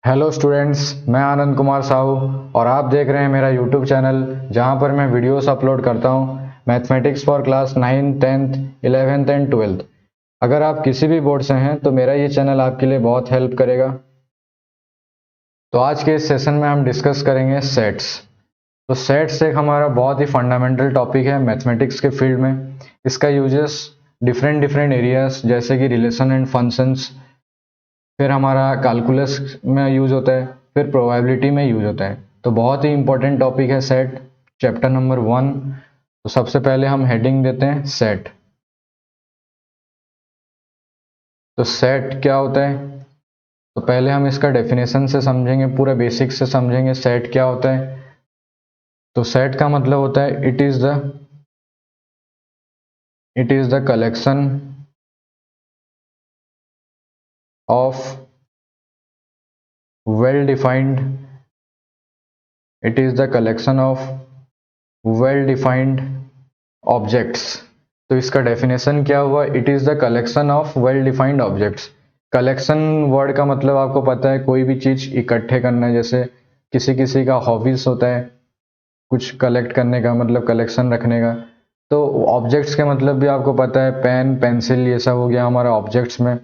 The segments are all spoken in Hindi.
हेलो स्टूडेंट्स, मैं आनंद कुमार साहू और आप देख रहे हैं मेरा यूट्यूब चैनल जहां पर मैं वीडियोस अपलोड करता हूं mathematics for class 9, 10th, 11th and 12th। अगर आप किसी भी बोर्ड से हैं तो मेरा ये चैनल आपके लिए बहुत हेल्प करेगा। तो आज के इस सेशन में हम डिस्कस करेंगे सेट्स। तो सेट्स एक हमारा बहुत ही फंडामेंटल टॉपिक है मैथमेटिक्स के फील्ड में। इसका यूजेस डिफरेंट डिफरेंट एरियाज जैसे कि रिलेशन एंड फंक्शंस, फिर हमारा कैलकुलस में यूज होता है, फिर प्रोबेबिलिटी में यूज होता है। तो बहुत ही इंपॉर्टेंट टॉपिक है सेट, चैप्टर नंबर 1। तो सबसे पहले हम हेडिंग देते हैं सेट। तो सेट क्या होता है? तो पहले हम इसका डेफिनेशन से समझेंगे, पूरा बेसिक से समझेंगे सेट क्या होता है। तो सेट का मतलब होता है it is the collection of well defined it is the collection of well defined objects. तो इसका डेफिनेशन क्या हुआ? It is the collection of well defined objects. Collection word का मतलब आपको पता है, कोई भी चीज इकट्ठे करना है। जैसे किसी किसी का हॉबीज होता है कुछ कलेक्ट करने का, मतलब कलेक्शन रखने का। तो ऑब्जेक्ट्स के मतलब भी आपको पता है, पेन पेंसिल ये सब हो गया हमारा ऑब्जेक्ट्स में।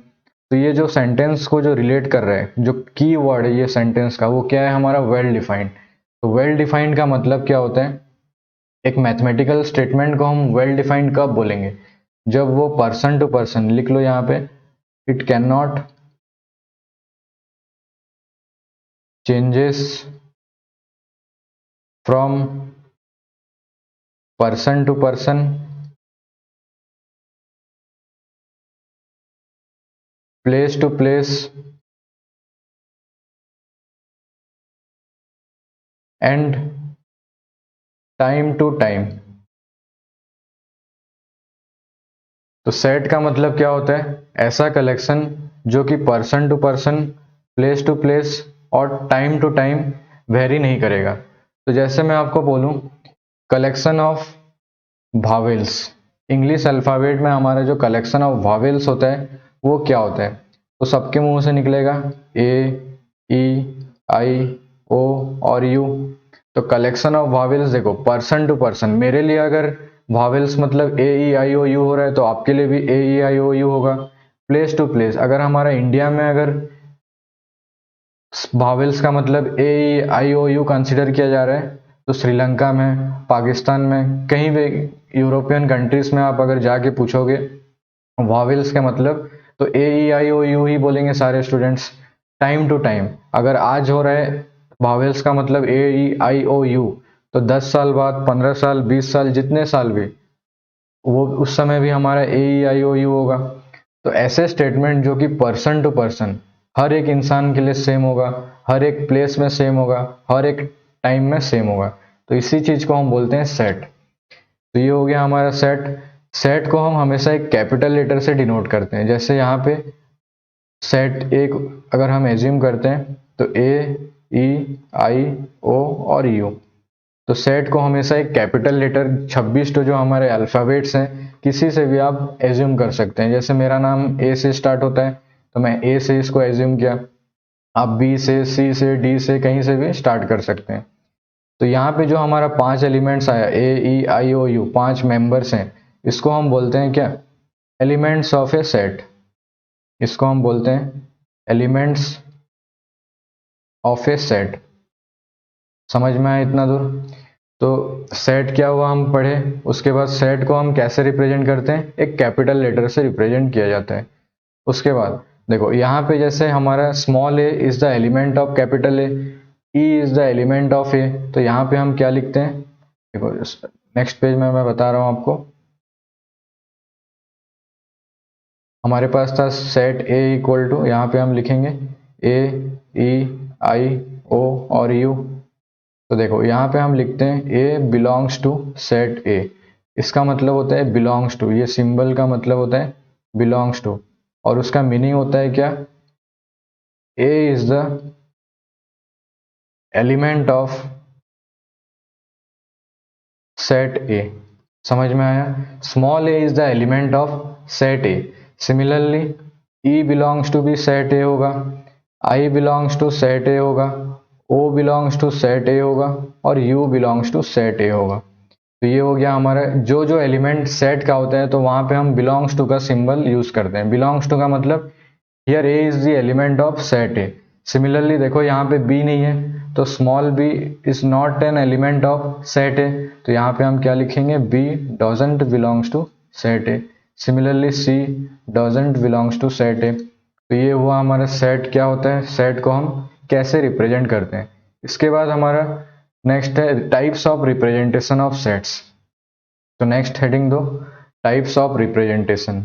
तो ये जो सेंटेंस को जो रिलेट कर रहा है, जो की वर्ड है ये सेंटेंस का, वो क्या है? हमारा वेल डिफाइंड। तो वेल डिफाइंड का मतलब क्या होता है? एक मैथमेटिकल स्टेटमेंट को हम वेल डिफाइंड कब बोलेंगे? जब वो पर्सन टू पर्सन, लिख लो यहाँ पे, it can not changes from person to person, place to place and time to time. तो सेट का मतलब क्या होता है? ऐसा कलेक्शन जो कि person to person, place to place और टाइम टू टाइम वेरी नहीं करेगा। तो जैसे मैं आपको बोलूं, collection of vowels, English alphabet में हमारा जो कलेक्शन ऑफ भावेल्स होता है वो क्या होता है? तो सबके मुंह से निकलेगा ए, ई, आई, ओ और यू। तो कलेक्शन ऑफ भावेल्स, देखो पर्सन टू पर्सन, मेरे लिए अगर भावेल्स मतलब ए, ई, आई, ओ, यू हो रहा है तो आपके लिए भी ए, ई, आई, ओ, यू होगा। प्लेस टू प्लेस, अगर हमारा इंडिया में अगर भावेल्स का मतलब ए, ई, आई, ओ, यू कंसिडर किया जा रहा है, तो श्रीलंका में, पाकिस्तान में, कहीं भी यूरोपियन कंट्रीज में आप अगर जाके पूछोगे वावेल्स का मतलब, तो ए, ई, आई, ओ, यू ही बोलेंगे सारे स्टूडेंट्स। टाइम टू टाइम, अगर आज हो रहा है वावेल्स का मतलब ए, ई, आई, ओ, यू, तो 10 साल बाद, 15 साल, 20 साल, जितने साल भी, वो उस समय भी हमारा ए, ई, आई, ओ, यू होगा। तो ऐसे स्टेटमेंट जो कि पर्सन टू पर्सन, हर एक इंसान के लिए सेम होगा, हर एक प्लेस में सेम होगा, हर एक टाइम में सेम होगा, तो इसी चीज को हम बोलते हैं सेट। तो ये हो गया हमारा सेट। सेट को हम हमेशा एक कैपिटल लेटर से डिनोट करते हैं। जैसे यहाँ पे सेट एक अगर हम एज्यूम करते हैं, तो ए, ई, आई, ओ और यू। तो सेट को हमेशा एक कैपिटल लेटर 26 तो जो हमारे अल्फ़ाबेट्स हैं, किसी से भी आप एज्यूम कर सकते हैं। जैसे मेरा नाम ए से स्टार्ट होता है तो मैं ए से इसको एज्यूम किया। आप बी से, सी से, डी से, कहीं से भी स्टार्ट कर सकते हैं। तो यहाँ पे जो हमारा 5 एलिमेंट्स आया, ए, ई, आई, ओ, यू, 5 मेंबर्स हैं, इसको हम बोलते हैं क्या? Elements of A set. इसको हम बोलते हैं एलिमेंट्स ऑफ ए सेट। समझ में आया इतना दूर? तो सेट क्या हुआ हम पढ़े। उसके बाद सेट को हम कैसे रिप्रेजेंट करते हैं? एक कैपिटल लेटर से रिप्रेजेंट किया जाता है। उसके बाद देखो यहाँ पे जैसे हमारा small a is the element of capital A, e is the element of A, तो यहाँ पे हम क्या लिखते हैं? देखो नेक्स्ट पेज में मैं बता रहा हूँ आपको। हमारे पास था सेट ए इक्वल टू, यहाँ पे हम लिखेंगे ए, ई, आई, ओ और यू। तो देखो यहाँ पे हम लिखते हैं ए बिलोंग्स टू सेट ए। इसका मतलब होता है बिलोंग्स टू, ये सिंबल का मतलब होता है बिलोंग्स टू, और उसका मीनिंग होता है क्या? A is the element of set A. समझ में आया? Small a is the element of set A. Similarly e belongs to भी सेट ए होगा, I belongs to set A होगा, O belongs to set A होगा और U belongs to set A होगा। तो ये हो गया हमारा जो जो एलिमेंट सेट का होता है, तो वहाँ पे हम बिलोंग्स टू का सिंबल यूज करते हैं। बिलोंग्स टू का मतलब here A is the element of set A. Similarly देखो यहाँ पे बी नहीं है, तो small B is not an element of set A, तो यहाँ पे हम क्या लिखेंगे, B doesn't belongs to set A. Similarly C doesn't belongs to set A. तो ये हुआ हमारा सेट क्या होता है, सेट को हम कैसे रिप्रेजेंट करते हैं। इसके बाद हमारा नेक्स्ट है types of representation of sets. तो नेक्स्ट हेडिंग दो, टाइप्स ऑफ रिप्रेजेंटेशन।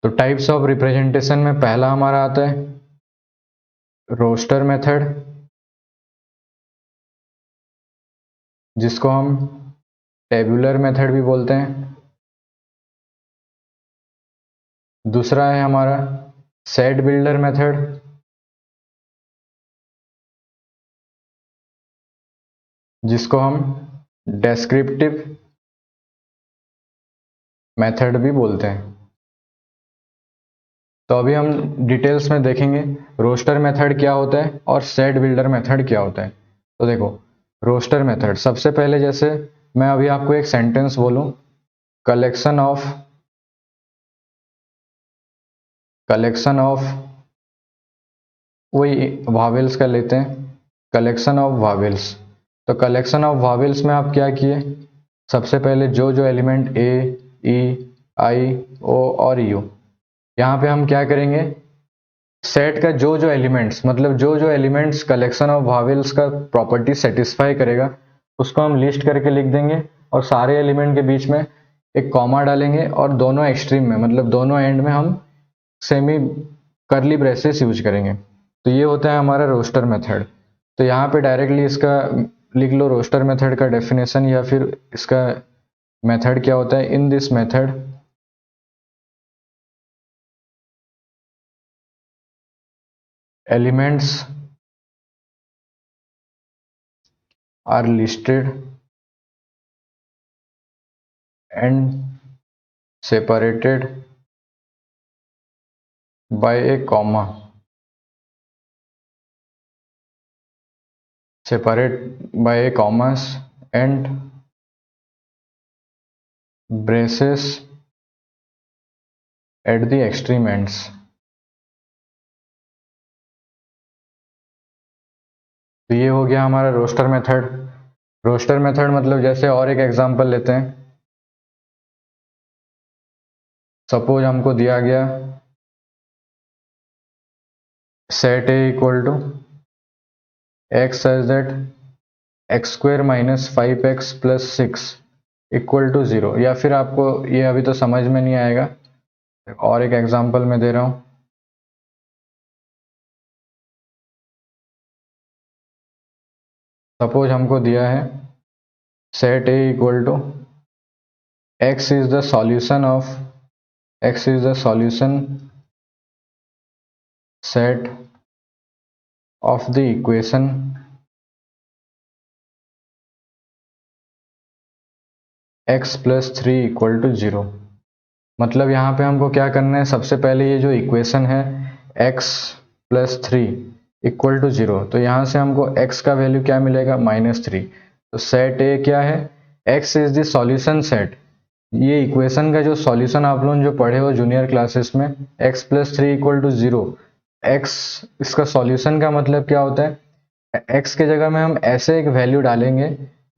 तो टाइप्स ऑफ रिप्रेजेंटेशन में पहला हमारा आता है रोस्टर मेथड, जिसको हम टेबुलर मेथड भी बोलते हैं। दूसरा है हमारा सेट बिल्डर मेथड, जिसको हम डेस्क्रिप्टिव मेथड भी बोलते हैं। तो अभी हम डिटेल्स में देखेंगे रोस्टर मेथड क्या होता है और सेट बिल्डर मेथड क्या होता है। तो देखो रोस्टर मेथड, सबसे पहले जैसे मैं अभी आपको एक सेंटेंस बोलूं, कलेक्शन ऑफ वही वावेल्स का लेते हैं, कलेक्शन ऑफ वावेल्स। तो कलेक्शन ऑफ वावेल्स में आप क्या किए, सबसे पहले जो जो एलिमेंट ए, ई, आई, ओ और यू, यहाँ पे हम क्या करेंगे, सेट का जो जो एलिमेंट्स, मतलब जो जो एलिमेंट्स कलेक्शन ऑफ वावेल्स का प्रॉपर्टी सेटिस्फाई करेगा, उसको हम लिस्ट करके लिख देंगे और सारे एलिमेंट के बीच में एक कॉमा डालेंगे और दोनों एक्सट्रीम में, मतलब दोनों एंड में हम सेमी करली ब्रेसेस यूज करेंगे। तो ये होता है हमारा रोस्टर मेथड। तो यहाँ पे डायरेक्टली इसका लिख लो रोस्टर मेथड का डेफिनेशन या फिर इसका मेथड क्या होता है। In this method elements are listed and separated by a comma, separate by a commas and braces at the extreme ends। तो ये हो गया हमारा रोस्टर मेथड। रोस्टर मेथड मतलब जैसे और एक एग्जांपल लेते हैं, सपोज हमको दिया गया set A equal to X such that X square minus 5x plus 6 equal to 0, या फिर आपको ये अभी तो समझ में नहीं आएगा, और एक एग्जांपल मैं दे रहा हूं। सपोज हमको दिया है set A equal to x is the solution set of the equation x plus 3 equal to 0। मतलब यहाँ पे हमको क्या करना है, सबसे पहले ये जो इक्वेशन है x प्लस 3 इक्वल टू 0, तो यहाँ से हमको x का वैल्यू क्या मिलेगा, -3। तो सेट ए क्या है, x is the solution set. ये इक्वेशन का जो सॉल्यूशन आप लोग जो पढ़े हो जूनियर क्लासेस में, x plus 3 equal to 0, x इसका सॉल्यूशन का मतलब क्या होता है, x के जगह में हम ऐसे एक वैल्यू डालेंगे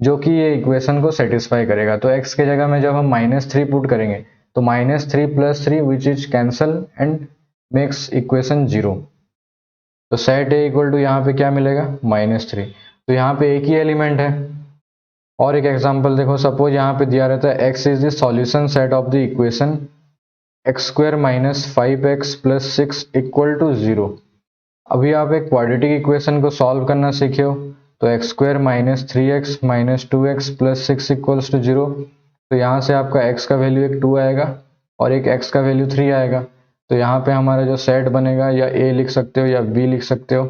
जो कि ये इक्वेशन को सेटिस्फाई करेगा। तो x के जगह में जब हम -3 पुट करेंगे तो -3 plus 3 which is cancel and makes equation 0। तो सेट ए इक्वल टू यहाँ पे क्या मिलेगा, -3। तो यहाँ पे एक ही एलिमेंट है। और एक एग्जांपल देखो, सपोज यहाँ पे दिया रहता है x is the solution set of the equation X square minus 5x plus 6 equal to 0। अभी आप एक क्वाड्रेटिक इक्वेशन को सॉल्व करना सीखे हो, तो X square minus 3x minus 2x plus 6 equals to 0। तो यहाँ से आपका x का वैल्यू एक 2 आएगा और एक x का वैल्यू 3 आएगा। तो यहाँ पे हमारा जो सेट बनेगा, या a लिख सकते हो या b लिख सकते हो।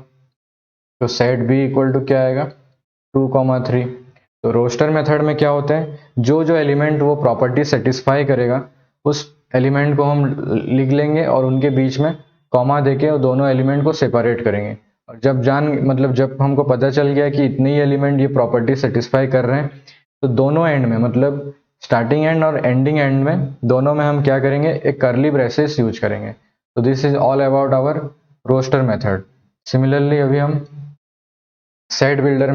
तो सेट b इक्वल टू क्या आएगा, 2,3। तो रोस्टर मेथड में क्या होता है, जो जो एलिमेंट वो प्रॉपर्टी सेटिस्फाई करेगा उस एलिमेंट को हम लिख लेंगे और उनके बीच में कॉमा देके और दोनों एलिमेंट को सेपरेट करेंगे। और जब हमको पता चल गया कि इतने ही एलिमेंट ये प्रॉपर्टी सेटिस्फाई कर रहे हैं, तो दोनों एंड में, मतलब स्टार्टिंग एंड और एंडिंग एंड में, दोनों में हम क्या करेंगे, एक कर्ली ब्रेसेस यूज करेंगे। तो this is all about our roster method. Similarly अभी हम सेट बिल्डर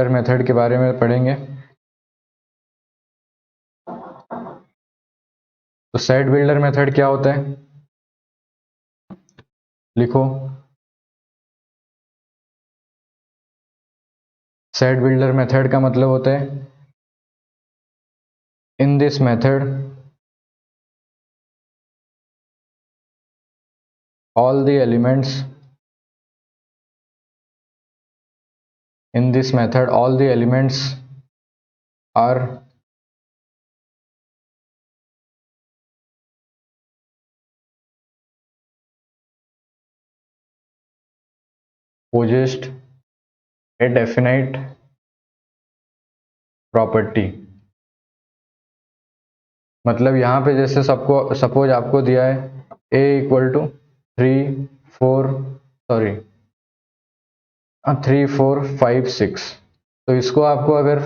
मेथड के बारे में पढ़ेंगे। तो सेट बिल्डर मेथड क्या होता है, लिखो। सेट बिल्डर मेथड का मतलब होता है, in this method all the elements are possessed a definite property। मतलब यहाँ पे जैसे सबको सपोज आपको दिया है a इक्वल टू 3, 4, 6, तो इसको आपको अगर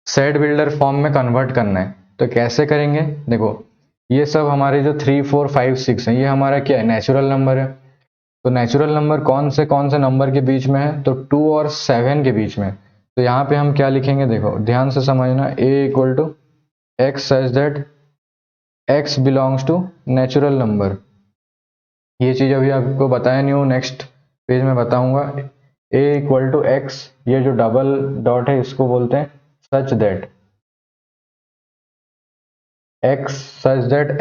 सेट बिल्डर फॉर्म में कन्वर्ट करना है तो कैसे करेंगे, देखो ये सब हमारे जो 3, 4, 5, 6 है, ये हमारा क्या है, नेचुरल नंबर है। तो नेचुरल नंबर कौन से नंबर के बीच में है, तो 2 और 7 के बीच में। तो यहाँ पे हम क्या लिखेंगे, देखो ध्यान से समझना, a equal to X such that x belongs to natural number. ये चीज अभी आपको बताया नहीं हूँ, नेक्स्ट पेज में बताऊंगा। a इक्वल टू एक्स, ये जो डबल डॉट है इसको बोलते हैं such that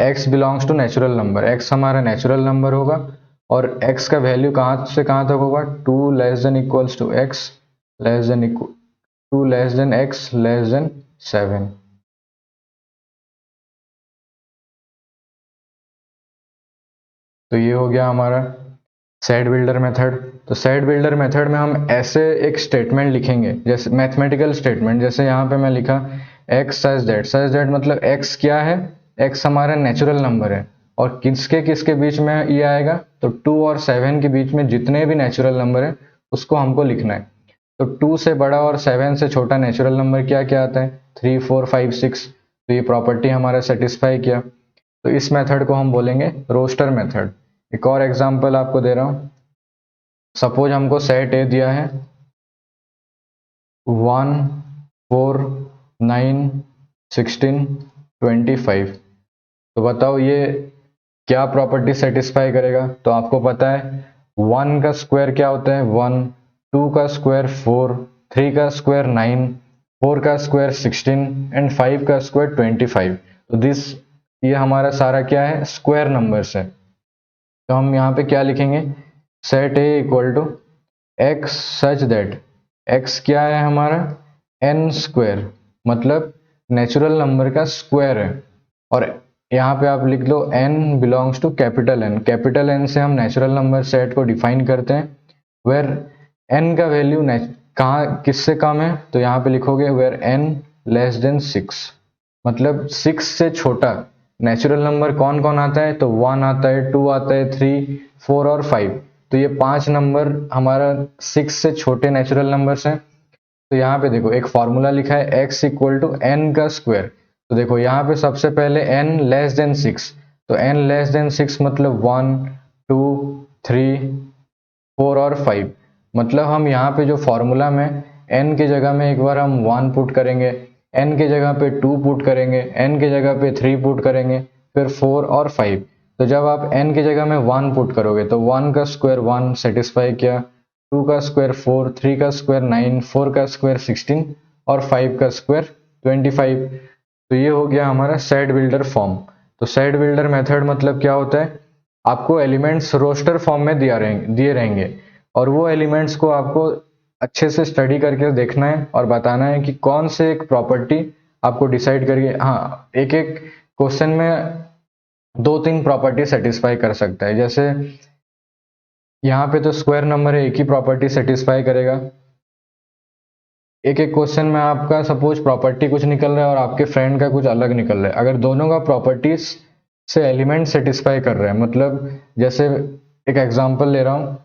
x belongs to natural number. x हमारा नेचुरल नंबर होगा और x का वैल्यू कहाँ से कहाँ तक होगा, 2 less than equals to x less than 2 less than x less than 7। तो ये हो गया हमारा सेट बिल्डर मेथड। तो सेट बिल्डर मेथड में हम ऐसे एक स्टेटमेंट लिखेंगे, जैसे मैथमेटिकल स्टेटमेंट, जैसे यहाँ पे मैं लिखा x सच दैट मतलब x क्या है, x हमारा नेचुरल नंबर है और किसके किसके बीच में ये आएगा, तो 2 और 7 के बीच में जितने भी नेचुरल नंबर है उसको हमको लिखना है। तो 2 से बड़ा और 7 से छोटा नेचुरल नंबर क्या क्या आता है, 3, 4, 5, 6। तो ये प्रॉपर्टी हमारा सेटिस्फाई किया। तो इस मेथड को हम बोलेंगे रोस्टर मेथड। एक और एग्जांपल आपको दे रहा हूं, सपोज हमको सेट ए दिया है 1, 4, 9, 16, 25। तो बताओ ये क्या प्रॉपर्टी सेटिस्फाई करेगा, तो आपको पता है 1 का स्क्वायर क्या होता है 1, 2 का स्क्वायर 4, 3 का स्क्वायर 9, 4 का स्क्वायर 16 एंड 5 का स्क्वायर 25। तो ये हमारा सारा क्या है, स्क्वायर नंबर्स है। तो हम यहाँ पे क्या लिखेंगे, set A equal to X such that X क्या है हमारा, एन स्क्वायर, मतलब नेचुरल नंबर का स्क्वायर है। और यहाँ पे आप लिख लो n belongs to capital N। Capital N से हम नेचुरल नंबर सेट को डिफाइन करते हैं, वेयर n का वैल्यू कहाँ किससे कम है, तो यहाँ पे लिखोगे वेयर n लेस देन 6, मतलब 6 से छोटा नेचुरल नंबर कौन कौन आता है, तो 1 आता है, 2 आता है, 3, 4 और 5। तो ये 5 नंबर हमारा 6 से छोटे नेचुरल नंबर्स हैं। तो यहाँ पे देखो एक फॉर्मूला लिखा है x इक्वल टू एन का स्क्वायर। तो देखो यहाँ पे सबसे पहले n लेस देन 6, तो n लेस देन 6 मतलब 1, 2, 3, 4 और 5। मतलब हम यहाँ पे जो फॉर्मूला में n की जगह में एक बार हम 1 पुट करेंगे, n की जगह पे 2 पुट करेंगे, n की जगह पे 3 पुट करेंगे, फिर 4 और 5। तो जब आप n की जगह में 1 पुट करोगे तो 1 का स्क्वायर 1 सेटिस्फाई किया, 2 का स्क्वायर 4, 3 का स्क्वायर 9, 4 का स्क्वायर 16 और 5 का स्क्वायर 25। तो ये हो गया हमारा सेट बिल्डर फॉर्म। तो सेट बिल्डर मेथड मतलब क्या होता है, आपको एलिमेंट्स रोस्टर फॉर्म में दिए रहेंगे और वो एलिमेंट्स को आपको अच्छे से स्टडी करके देखना है और बताना है कि कौन से एक प्रॉपर्टी आपको डिसाइड करके, हाँ एक एक क्वेश्चन में 2-3 प्रॉपर्टी सेटिस्फाई कर सकता है। जैसे यहाँ पे तो स्क्वायर नंबर है, एक ही प्रॉपर्टी सेटिस्फाई करेगा। एक एक क्वेश्चन में आपका सपोज प्रॉपर्टी कुछ निकल रहा है और आपके फ्रेंड का कुछ अलग निकल रहा है, अगर दोनों का प्रॉपर्टीज से एलिमेंट सेटिस्फाई कर रहे हैं, मतलब जैसे एक एग्जांपल ले रहा हूँ,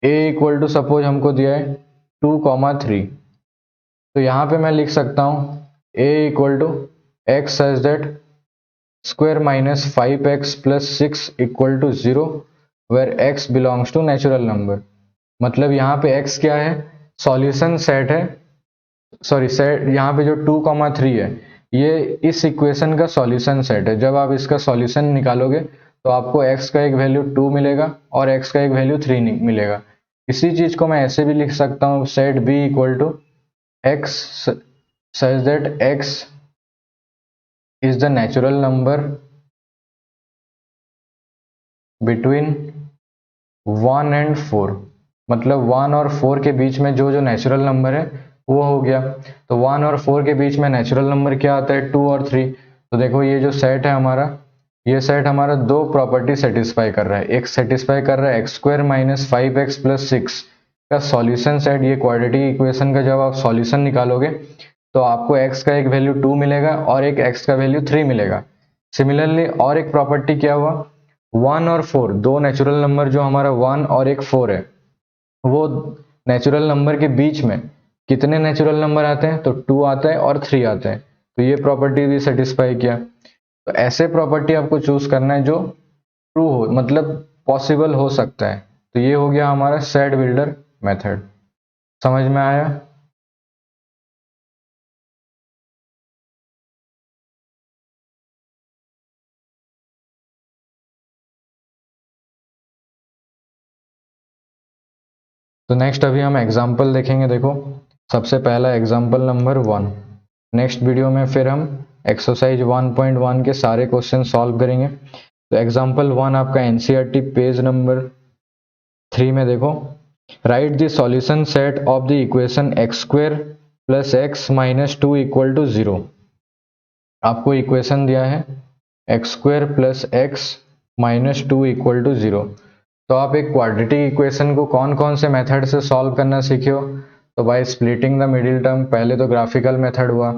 a इक्वल टू सपोज हमको दिया है 2,3, तो यहाँ पे मैं लिख सकता हूँ a equal to X such that square minus 5x plus 6 equal to 0 where x belongs to natural number. मतलब यहाँ पे x क्या है, सॉल्यूशन सेट है, सॉरी सेट, यहाँ पे जो 2,3 है ये इस इक्वेशन का सॉल्यूशन सेट है। जब आप इसका सॉल्यूशन निकालोगे तो आपको x का एक वैल्यू 2 मिलेगा और x का एक वैल्यू 3 मिलेगा। इसी चीज को मैं ऐसे भी लिख सकता हूँ, set b equal to x such that x is the natural number between 1 and 4, मतलब 1 और 4 के बीच में जो जो नेचुरल नंबर है वो हो गया। तो 1 और 4 के बीच में नेचुरल नंबर क्या आता है, 2 और 3। तो देखो ये जो सेट है हमारा, ये सेट हमारा दो प्रॉपर्टी सेटिस्फाई कर रहा है। एक सेटिस्फाई कर रहा है X square minus 5x plus 6 का सॉल्यूशन सेट। ये क्वाड्रेटिक इक्वेशन का जब आप सॉल्यूशन निकालोगे तो आपको x का एक वैल्यू 2 मिलेगा और एक x का वैल्यू 3 मिलेगा। सिमिलरली और एक प्रॉपर्टी क्या हुआ, 1 और 4, दो नेचुरल नंबर जो हमारा 1 और एक 4 है, वो नेचुरल नंबर के बीच में कितने नेचुरल नंबर आते हैं, तो 2 आता है और 3 आता है। तो ये प्रॉपर्टी भी सेटिस्फाई किया। तो ऐसे प्रॉपर्टी आपको चूज करना है जो ट्रू हो, मतलब पॉसिबल हो सकता है। तो ये हो गया हमारा सेट बिल्डर मेथड। समझ में आया? तो नेक्स्ट अभी हम एग्जाम्पल देखेंगे। देखो सबसे पहला एग्जाम्पल नंबर 1। नेक्स्ट वीडियो में फिर हम एक्सरसाइज 1.1 के सारे क्वेश्चन सॉल्व करेंगे। तो एग्जाम्पल 1 आपका एनसीईआरटी पेज नंबर 3 में देखो, right the solution set of the equation X square plus X minus 2 equal to 0। आपको इक्वेशन दिया है X square plus X minus 2 equal to 0। तो आप एक क्वाड्रेटिक इक्वेशन को कौन कौन से मेथड से सॉल्व करना सीखे हो, तो by splitting the middle term. पहले तो ग्राफिकल मेथड हुआ,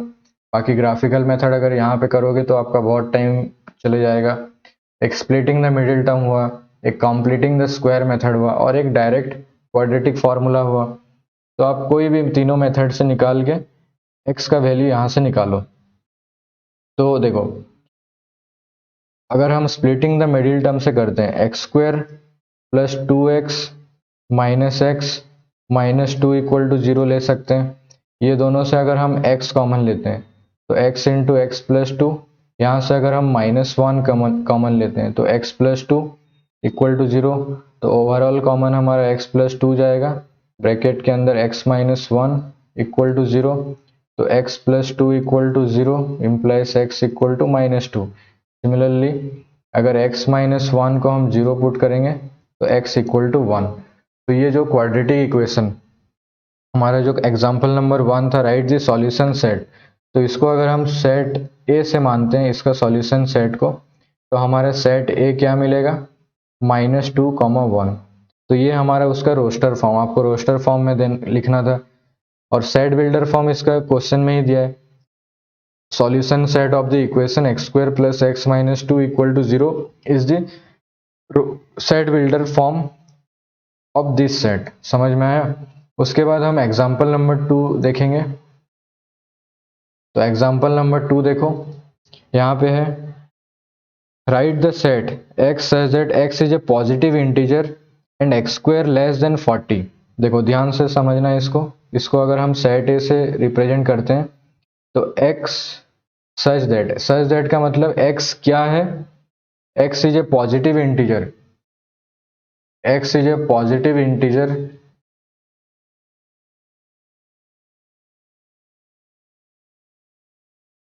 बाकी ग्राफिकल मेथड अगर यहाँ पे करोगे तो आपका बहुत टाइम चले जाएगा। एक स्प्लिटिंग द मिडिल टर्म हुआ, एक कंप्लीटिंग द स्क्वायर मेथड हुआ और एक डायरेक्ट क्वाड्रेटिक फार्मूला हुआ। तो आप कोई भी तीनों मेथड से निकाल के एक्स का वैल्यू यहाँ से निकालो। तो देखो अगर हम स्प्लिटिंग द मिडिल टर्म से करते हैं, X square plus 2x minus X minus 2 equal to 0 ले सकते हैं। ये दोनों से अगर हम x कॉमन लेते हैं तो x इंटू एक्स प्लस 2, यहाँ से अगर हम -1 कॉमन लेते हैं तो x प्लस 2 इक्वल टू 0। तो ओवरऑल कॉमन हमारा x प्लस 2 जाएगा, ब्रैकेट के अंदर x माइनस 1 इक्वल टू 0। तो x plus 2 equal to 0 implies x equal to -2। Similarly अगर x माइनस 1 को हम 0 पुट करेंगे तो x इक्वल टू 1। तो ये जो क्वाड्रेटिक इक्वेशन हमारा जो एग्जांपल नंबर 1 था, राइट द सॉल्यूशन सेट, तो इसको अगर हम सेट ए से मानते हैं इसका सॉल्यूशन सेट को, तो हमारा सेट ए क्या मिलेगा, -2, 1। तो ये हमारा उसका रोस्टर फॉर्म, आपको रोस्टर फॉर्म में लिखना था। और सेट बिल्डर फॉर्म इसका क्वेश्चन में ही दिया है, solution set of the equation X square plus X minus 2 equal to 0 is the set builder form of this set. समझ में आया? उसके बाद हम एग्जाम्पल नंबर 2 देखेंगे। तो एग्जाम्पल नंबर 2 देखो, यहाँ पे है write the set x such that x is a positive integer and x square less than 40। देखो ध्यान से समझना है इसको अगर हम सेट ए से रिप्रेजेंट करते हैं तो x सच दैट का मतलब x क्या है, x is a positive integer, x is a positive integer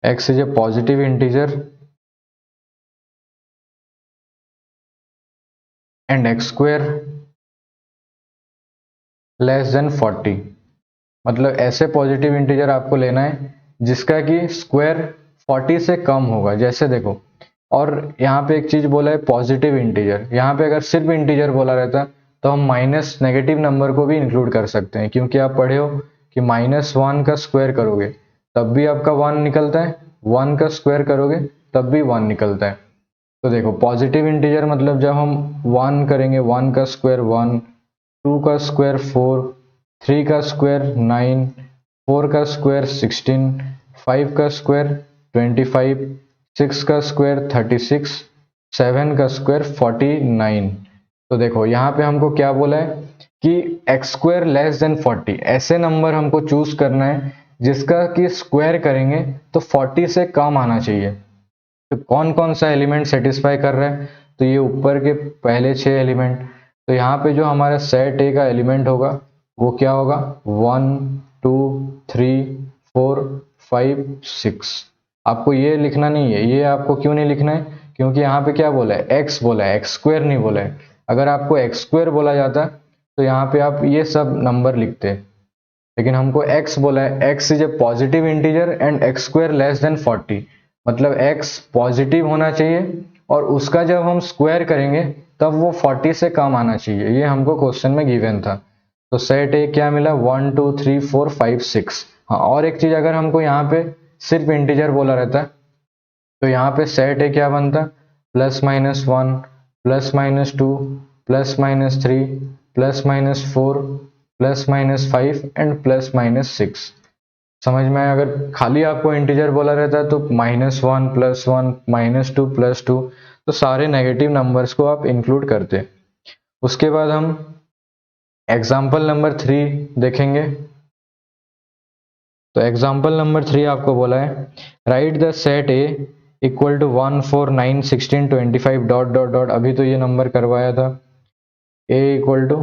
x is a positive integer and x square less than 40। मतलब ऐसे पॉजिटिव इंटीजर आपको लेना है जिसका कि स्क्वायर 40 से कम होगा। जैसे देखो और यहाँ पे एक चीज बोला है पॉजिटिव इंटीजर। यहाँ पे अगर सिर्फ इंटीजर बोला रहता तो हम माइनस नेगेटिव नंबर को भी इंक्लूड कर सकते हैं, क्योंकि आप पढ़े हो कि -1 का स्क्वायर करोगे तब भी आपका 1 निकलता है, 1 का स्क्वायर करोगे तब भी 1 निकलता है। तो देखो पॉजिटिव इंटीजर मतलब जब हम 1 करेंगे 1 का स्क्वायर 1, 2 का स्क्वायर 4, 3 का स्क्वायर 9, 4 का स्क्वायर 16, 5 का स्क्वायर 25, 6 का स्क्वायर 36, 7 का स्क्वायर 49। तो देखो यहाँ पे हमको क्या बोला है कि एक्स स्क्वायर लेस देन 40, ऐसे नंबर हमको चूज करना है जिसका कि स्क्वायर करेंगे तो 40 से कम आना चाहिए। तो कौन कौन सा एलिमेंट सेटिस्फाई कर रहा है, तो ये ऊपर के पहले 6 एलिमेंट। तो यहाँ पे जो हमारा सेट ए का एलिमेंट होगा वो क्या होगा 1 2 3 4 5 6। आपको ये लिखना नहीं है, ये आपको क्यों नहीं लिखना है, क्योंकि यहाँ पे क्या बोला है एक्स बोला है, एक्स स्क्वायर नहीं बोला है। अगर आपको एक्स स्क्वायर बोला जाता तो यहाँ पे आप ये सब नंबर लिखते, लेकिन हमको x बोला है। x is a positive integer and x square less than 40, मतलब x पॉजिटिव होना चाहिए और उसका जब हम स्क्वायर करेंगे तब वो 40 से कम आना चाहिए। ये हमको क्वेश्चन में गिवन था। तो सेट ए क्या मिला 1 2 3 4 5 6। हाँ, और एक चीज अगर हमको यहाँ पे सिर्फ इंटीजर बोला रहता तो यहाँ पे सेट ए क्या बनता +-1 +-2 +-3 +-4 +-5 एंड +-6। समझ में आया? अगर खाली आपको इंटीजर बोला रहता तो -1 +1 -2 +2, तो सारे नेगेटिव नंबर्स को आप इंक्लूड करते। उसके बाद हम एग्जाम्पल नंबर 3 देखेंगे। तो एग्जाम्पल नंबर 3 आपको बोला है write the set A equal to 1 4 9 16 25 dot dot dot. अभी तो ये नंबर करवाया था। A equal to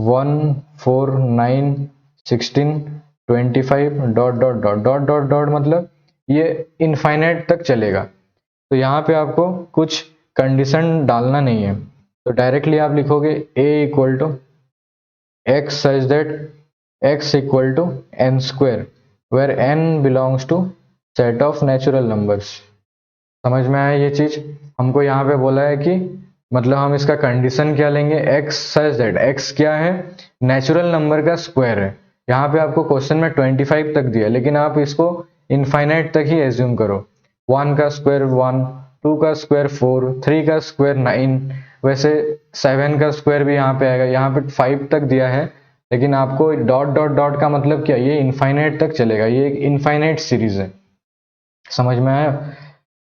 1 4 9 16 25 dot dot dot dot dot dot, मतलब ये इनफाइनाइट तक चलेगा। तो यहाँ पे आपको कुछ कंडीशन डालना नहीं है, तो डायरेक्टली आप लिखोगे a equal to X such that x equal to n square where n belongs to set of natural numbers. समझ में आया ये चीज? हमको यहाँ पे बोला है कि मतलब हम इसका कंडीशन क्या लेंगे, x सच दैट, x क्या है नेचुरल नंबर का स्क्वायर है। यहाँ पे आपको क्वेश्चन में 25 तक दिया, लेकिन आप इसको इनफाइनाइट तक ही एज्यूम करो। 1 का स्क्वायर 1, 2 का स्क्वायर 4, 3 का स्क्वायर 9, वैसे 7 का स्क्वायर भी यहाँ पे आएगा। यहाँ पे 5 तक दिया है, लेकिन आपको डॉट डॉट डॉट का मतलब क्या, ये इनफाइनाइट तक चलेगा, ये एक इनफाइनाइट सीरीज है। समझ में आया?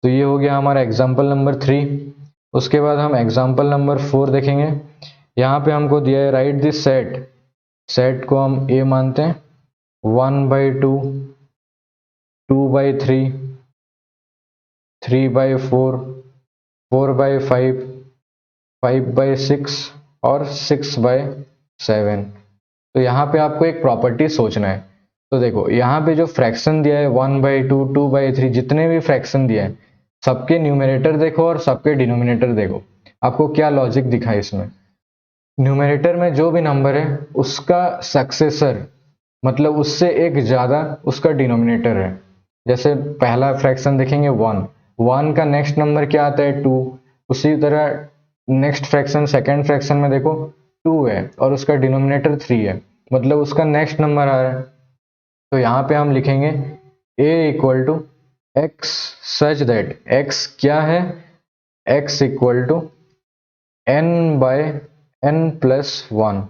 तो ये हो गया हमारा एग्जाम्पल नंबर 3। उसके बाद हम एग्जाम्पल नंबर 4 देखेंगे। यहाँ पे हमको दिया है राइट दिस सेट, सेट को हम ए मानते हैं 1/2, 2/3, 3/4, 4/5, 5/6 और 6/7। तो यहाँ पे आपको एक प्रॉपर्टी सोचना है। तो देखो यहाँ पे जो फ्रैक्शन दिया है 1/2, 2/3, जितने भी फ्रैक्शन दिया है सबके न्यूमरेटर देखो और सबके डिनोमिनेटर देखो। आपको क्या लॉजिक दिखा है इसमें, न्यूमरेटर में जो भी नंबर है उसका सक्सेसर, मतलब उससे एक ज्यादा उसका डिनोमिनेटर है। जैसे पहला फ्रैक्शन देखेंगे 1, 1 का नेक्स्ट नंबर क्या आता है 2। उसी तरह नेक्स्ट फ्रैक्शन सेकेंड फ्रैक्शन में देखो 2 है और उसका डिनोमिनेटर 3 है, मतलब उसका नेक्स्ट नंबर आ रहा है। तो यहाँ पे हम लिखेंगे a equal to X such that, x क्या है, x equal to n/n+1।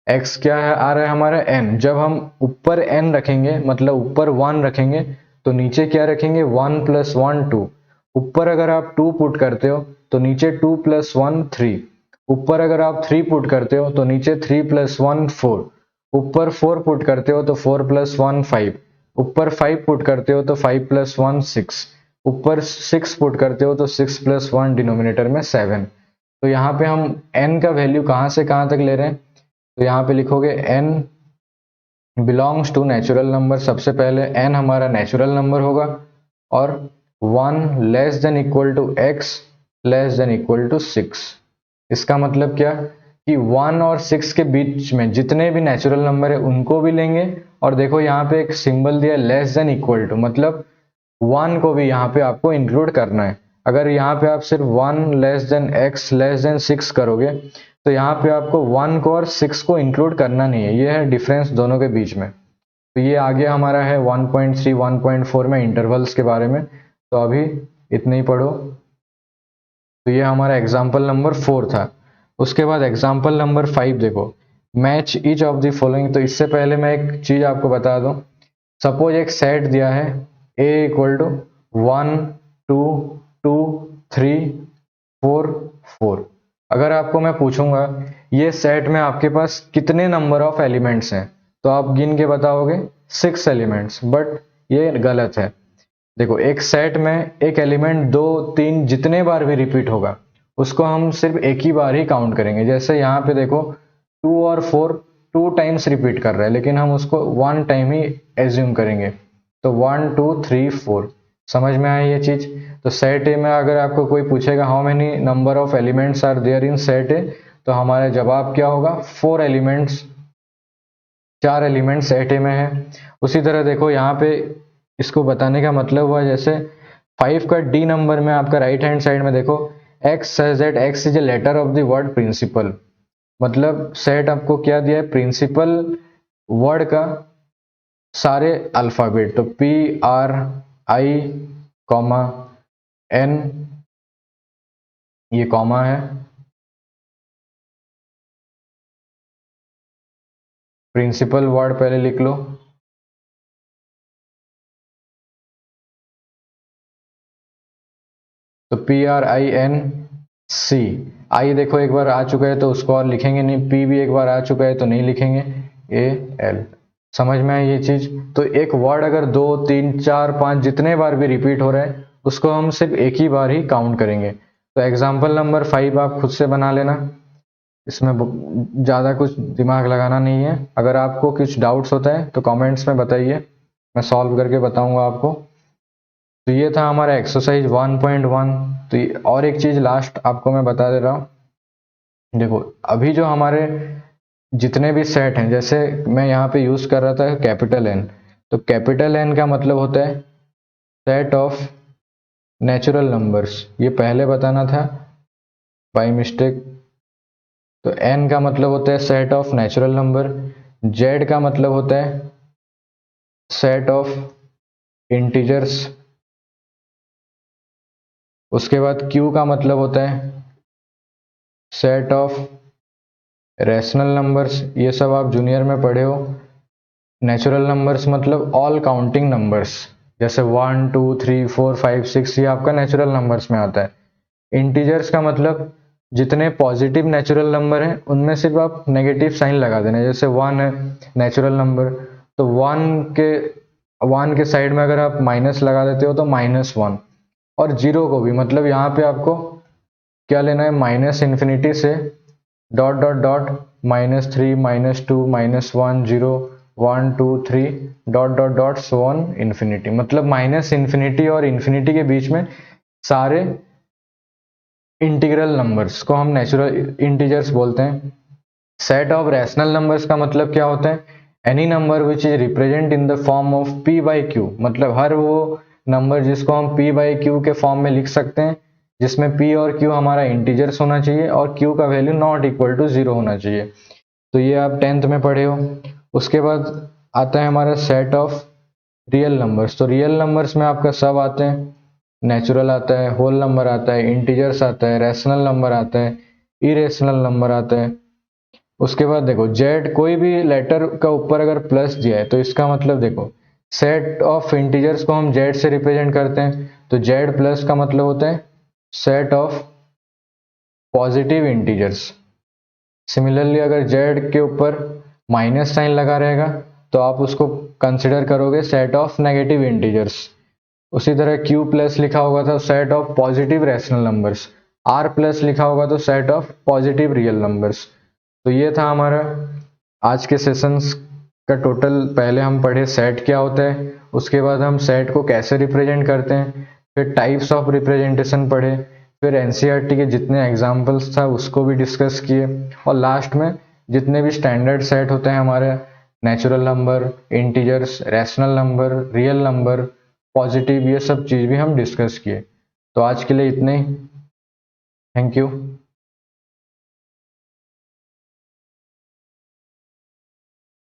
x क्या है आ रहा है हमारा n। जब हम ऊपर n रखेंगे मतलब ऊपर 1 रखेंगे तो नीचे क्या रखेंगे 1 + 1 2। ऊपर अगर आप 2 पुट करते हो तो नीचे 2 + 1 3। ऊपर अगर आप 3 पुट करते हो तो नीचे 3 + 1 4। ऊपर 4 पुट करते हो तो 4 + 1 5। ऊपर 5 पुट करते हो तो 5 + 1 6। ऊपर 6 पुट करते हो तो 6 + 1 डिनोमिनेटर में 7। तो यहाँ पे हम n का वैल्यू कहाँ से कहाँ तक ले रहे हैं, तो यहाँ पे लिखोगे n belongs to natural number. सबसे पहले n हमारा नेचुरल नंबर होगा और 1 less than equal to x less than equal to 6। इसका मतलब क्या कि 1 और 6 के बीच में जितने भी नेचुरल नंबर है उनको भी लेंगे। और देखो यहाँ पे एक सिंबल दिया लेस देन इक्वल टू, मतलब 1 को भी यहाँ पे आपको इंक्लूड करना है। अगर यहाँ पे आप सिर्फ 1 less than x less then 6 करोगे तो यहाँ पे आपको 1 को और 6 को इंक्लूड करना नहीं है, ये है डिफरेंस दोनों के बीच में। तो ये आगे हमारा है 1.3 1.4 में इंटरवल्स के बारे में, तो अभी इतने ही पढ़ो। तो ये हमारा एग्जाम्पल नंबर 4 था। उसके बाद एग्जाम्पल नंबर 5 देखो, match each of the following. तो इससे पहले मैं एक चीज आपको बता दूं, सपोज एक सेट दिया है a इक्वल टू 1 2 2 3 4 4। अगर आपको मैं पूछूंगा ये सेट में आपके पास कितने नंबर ऑफ एलिमेंट्स हैं, तो आप गिन के बताओगे 6 एलिमेंट्स, बट ये गलत है। देखो एक सेट में एक एलिमेंट 2 3 जितने बार भी रिपीट होगा उसको हम सिर्फ एक ही बार ही काउंट करेंगे। जैसे यहाँ पे देखो 2 और 4 2 टाइम्स रिपीट कर रहा है, लेकिन हम उसको 1 टाइम ही एज्यूम करेंगे। तो 1 2 3 4, समझ में आया ये चीज। तो सेट ए में अगर आपको कोई पूछेगा how many number of elements are there in set A, तो हमारा जवाब क्या होगा, 4 एलिमेंट्स, 4 एलिमेंट सेट ए में है। उसी तरह देखो यहाँ पे इसको बताने का मतलब हुआ, जैसे 5 का डी नंबर में आपका राइट हैंड साइड में देखो x says that x is a letter of the word principal, मतलब सेट आपको क्या दिया है, प्रिंसिपल वर्ड का सारे अल्फाबेट। तो P R I comma N, ये कॉमा है, प्रिंसिपल वर्ड पहले लिख लो। तो PRINC, आई देखो एक बार आ चुका है तो उसको और लिखेंगे नहीं, P भी एक बार आ चुका है तो नहीं लिखेंगे, AL। समझ में आई ये चीज। तो एक वर्ड अगर 2 3 4 5 जितने बार भी रिपीट हो रहा है उसको हम सिर्फ एक ही बार ही काउंट करेंगे। तो एग्जाम्पल नंबर 5 आप खुद से बना लेना, इसमें ज़्यादा कुछ दिमाग लगाना नहीं है। अगर आपको कुछ डाउट्स होता है तो कमेंट्स में बताइए, मैं सॉल्व करके बताऊंगा आपको। तो ये था हमारा एक्सरसाइज 1.1। तो और एक चीज़ लास्ट आपको मैं बता दे रहा हूँ, देखो अभी जो हमारे जितने भी सेट हैं, जैसे मैं यहाँ पे यूज़ कर रहा था कैपिटल N, तो कैपिटल N का मतलब होता है सेट ऑफ नेचुरल नंबर्स, ये पहले बताना था बाय मिस्टेक। तो N का मतलब होता है set of natural number, Z का मतलब होता है सेट ऑफ इंटीजर्स, उसके बाद Q का मतलब होता है सेट ऑफ रैशनल नंबर्स, ये सब आप जूनियर में पढ़े हो। नेचुरल नंबर्स मतलब ऑल काउंटिंग नंबर्स, जैसे 1 2 3 4 5 6, ये आपका नेचुरल नंबर्स में आता है। इंटीजर्स का मतलब जितने पॉजिटिव नेचुरल नंबर हैं उनमें सिर्फ आप नेगेटिव साइन लगा देना, जैसे 1 है नेचुरल नंबर, तो 1 के साइड में अगर आप माइनस लगा देते हो तो -1। और 0 को भी, मतलब यहाँ पे आपको क्या लेना है, माइनस इन्फिनिटी से dot dot dot -3 -2 -1 0 1 2 3 dot dot dot so on infinity, मतलब माइनस इन्फिनिटी और इन्फिनिटी के बीच में सारे इंटीग्रल नंबर्स को हम नेचुरल इंटीजर्स बोलते हैं। सेट ऑफ रैशनल नंबर्स का मतलब क्या होता है, any number which is represent in the form of p/q, मतलब हर वो नंबर जिसको हम p/q के फॉर्म में लिख सकते हैं, जिसमें p और q हमारा इंटीजर्स होना चाहिए और q का वैल्यू नॉट इक्वल टू 0 होना चाहिए। तो ये आप 10th में पढ़े हो। उसके बाद आता है हमारा सेट ऑफ रियल नंबर्स। तो रियल नंबर्स में आपका सब आते हैं, नेचुरल आता है, होल नंबर आता है, इंटीजर्स आता है, रैशनल नंबर आता है, इरेशनल नंबर आता है। उसके बाद देखो जेड, कोई भी लेटर का ऊपर अगर प्लस दिया है तो इसका मतलब देखो सेट ऑफ इंटीजर्स को हम जेड से रिप्रेजेंट करते हैं, तो जेड प्लस का मतलब होता है set of positive integers. Similarly अगर जेड के ऊपर माइनस साइन लगा रहेगा तो आप उसको कंसिडर करोगे सेट ऑफ नेगेटिव इंटीजर्स। उसी तरह Q प्लस लिखा होगा तो set of positive rational numbers, R plus लिखा होगा तो set of positive real numbers. तो ये था हमारा आज के सेशंस का टोटल। पहले हम पढ़े सेट क्या होता है, उसके बाद हम सेट को कैसे रिप्रेजेंट करते हैं, फिर टाइप्स ऑफ रिप्रेजेंटेशन पढ़े, फिर एनसीईआरटी के जितने एग्जाम्पल्स था उसको भी डिस्कस किए, और लास्ट में जितने भी स्टैंडर्ड सेट होते हैं हमारे, natural number, integers, rational number, real number, positive, ये सब चीज़ भी हम डिस्कस किए। तो आज के लिए इतने ही। Thank you.